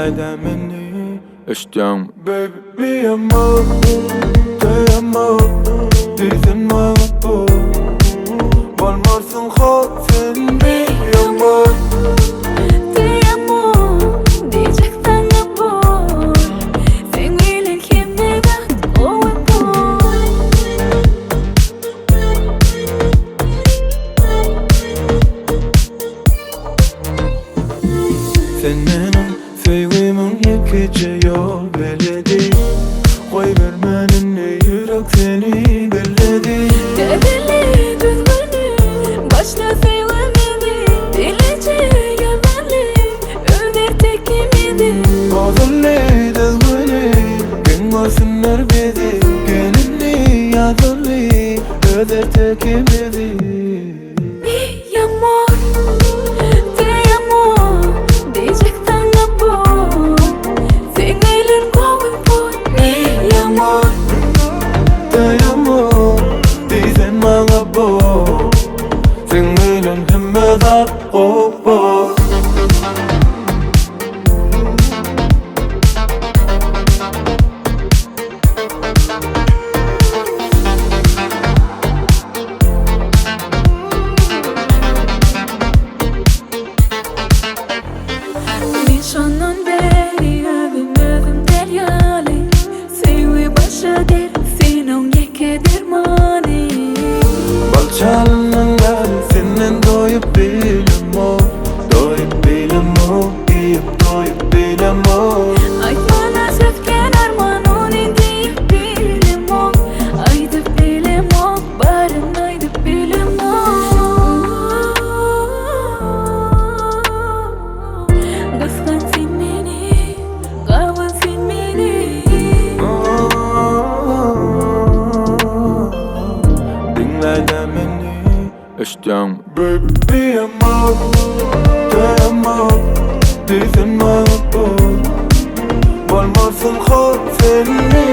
Dinle مني اشتم Baby mi amor Te amo Dicen maqbul Valmarsın خوفin mi amor Te amo Diyecekten kabul Sen bilir kimde bak o kabul Senin sevgimin yıkıcı yol beledi Koy vermenin yürek seni belledi Belli düzgünü Başla sevmedi Dilice yalanı Öder tekimidi Ağzınlı düzgünü Gün görsünler bizi Gelinli yazılı Öder tekimidi Mi amor Te amo Diyecekten kabul Sen bilir kabul Mi amor Te amo Dicen maqbul Sen bilen himme da qobul Nişanın beri övüm deryali Sevi başa der Senin yeke dermani Balçalınlar senin doyup bilemo Doyup bilemo Giyip doyup bilemo Aytmana söfken armanun indiyip bilemo Aydıp bilemo Barın aydıp bilemo Kıskan sen beni Kavan sen beni Dinle beni اشتم Baby mi amor Te amo Dicen maqbul Valmarsın خوفin mi